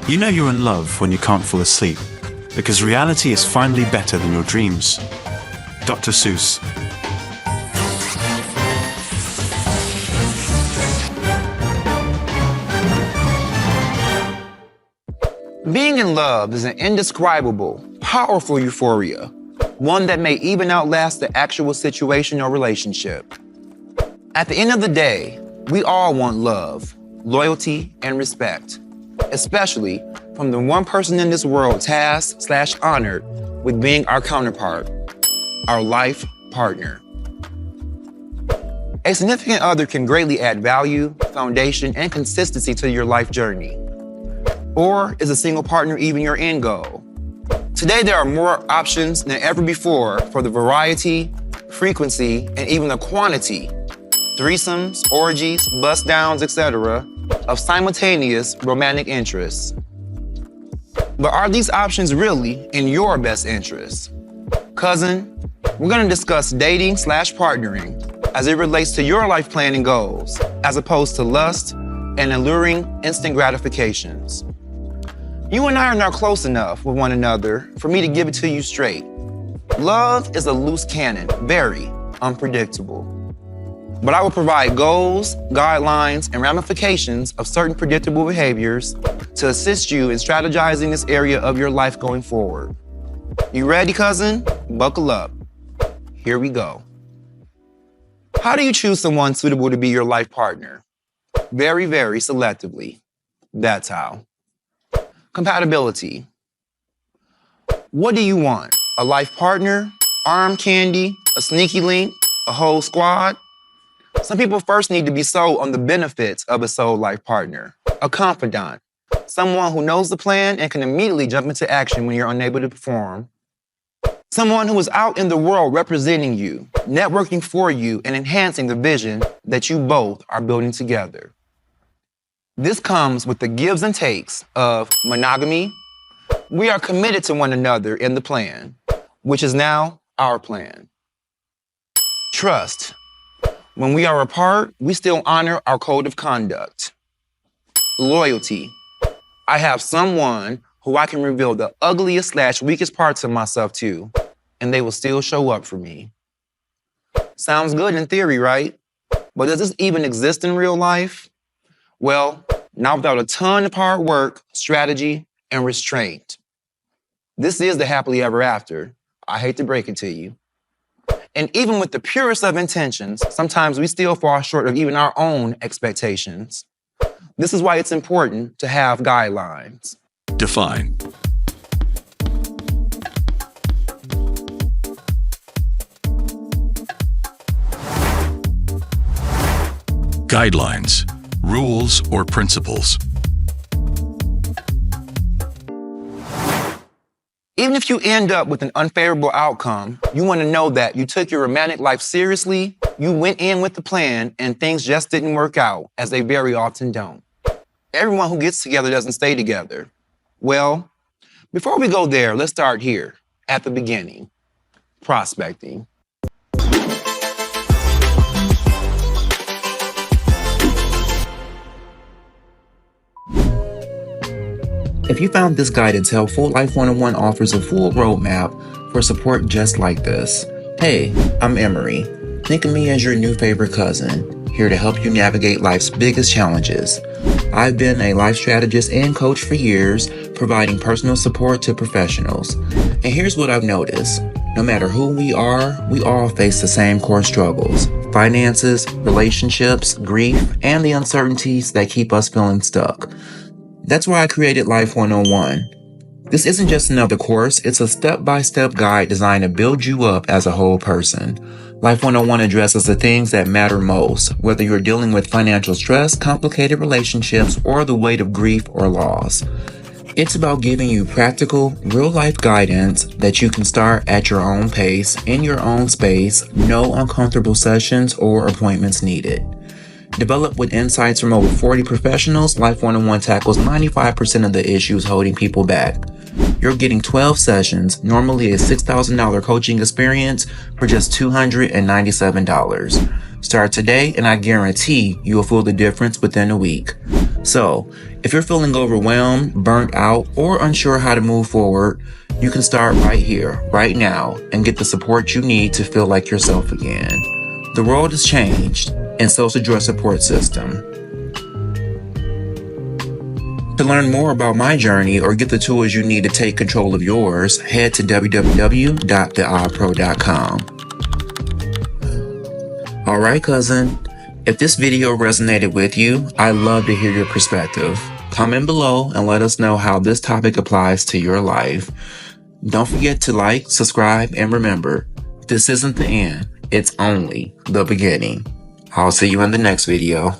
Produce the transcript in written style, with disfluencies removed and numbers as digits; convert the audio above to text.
You know you're in love when you can't fall asleep, because reality is finally better than your dreams. Dr. Seuss. Being in love is an indescribable, powerful euphoria, one that may even outlast the actual situation or relationship. At the end of the day, we all want love, loyalty, and respect, especially from the one person in this world tasked/honored with being our counterpart, our life partner. A significant other can greatly add value, foundation, and consistency to your life journey. Or is a single partner even your end goal? Today, there are more options than ever before for the variety, frequency, and even the quantity, threesomes, orgies, bust downs, etc., of simultaneous romantic interests. But are these options really in your best interest? Cousin, we're going to discuss dating/partnering as it relates to your life plan and goals, as opposed to lust and alluring instant gratifications. You and I are now close enough with one another for me to give it to you straight. Love is a loose cannon, very unpredictable. But I will provide goals, guidelines, and ramifications of certain predictable behaviors to assist you in strategizing this area of your life going forward. You ready, cousin? Buckle up. Here we go. How do you choose someone suitable to be your life partner? Very, very selectively. That's how. Compatibility. What do you want? A life partner? Arm candy? A sneaky link? A whole squad? Some people first need to be sold on the benefits of a soul life partner. A confidant. Someone who knows the plan and can immediately jump into action when you're unable to perform. Someone who is out in the world representing you, networking for you, and enhancing the vision that you both are building together. This comes with the gives and takes of monogamy. We are committed to one another in the plan, which is now our plan. Trust. When we are apart, we still honor our code of conduct. Loyalty. I have someone who I can reveal the ugliest/weakest parts of myself to, and they will still show up for me. Sounds good in theory, right? But does this even exist in real life? Well, not without a ton of hard work, strategy, and restraint. This is the happily ever after. I hate to break it to you. And even with the purest of intentions, sometimes we still fall short of even our own expectations. This is why it's important to have guidelines. Define. Guidelines, rules, or principles. Even if you end up with an unfavorable outcome, you want to know that you took your romantic life seriously, you went in with the plan, and things just didn't work out, as they very often don't. Everyone who gets together doesn't stay together. Well, before we go there, let's start here, at the beginning. Prospecting. If you found this guidance helpful, Life 101 offers a full roadmap for support just like this. Hey, I'm Emery. Think of me as your new favorite cousin, here to help you navigate life's biggest challenges. I've been a life strategist and coach for years, providing personal support to professionals. And here's what I've noticed. No matter who we are, we all face the same core struggles: finances, relationships, grief, and the uncertainties that keep us feeling stuck. That's why I created Life 101. This isn't just another course, it's a step-by-step guide designed to build you up as a whole person. Life 101 addresses the things that matter most, whether you're dealing with financial stress, complicated relationships, or the weight of grief or loss. It's about giving you practical, real-life guidance that you can start at your own pace, in your own space, no uncomfortable sessions or appointments needed. Developed with insights from over 40 professionals, Life 101 tackles 95% of the issues holding people back. You're getting 12 sessions, normally a $6,000 coaching experience, for just $297. Start today and I guarantee you will feel the difference within a week. So, if you're feeling overwhelmed, burnt out, or unsure how to move forward, you can start right here, right now, and get the support you need to feel like yourself again. The world has changed, and so should your support system. To learn more about my journey or get the tools you need to take control of yours, head to www.theapro.com. Alright, cousin. If this video resonated with you, I'd love to hear your perspective. Comment below and let us know how this topic applies to your life. Don't forget to like, subscribe, and remember, this isn't the end. It's only the beginning. I'll see you in the next video.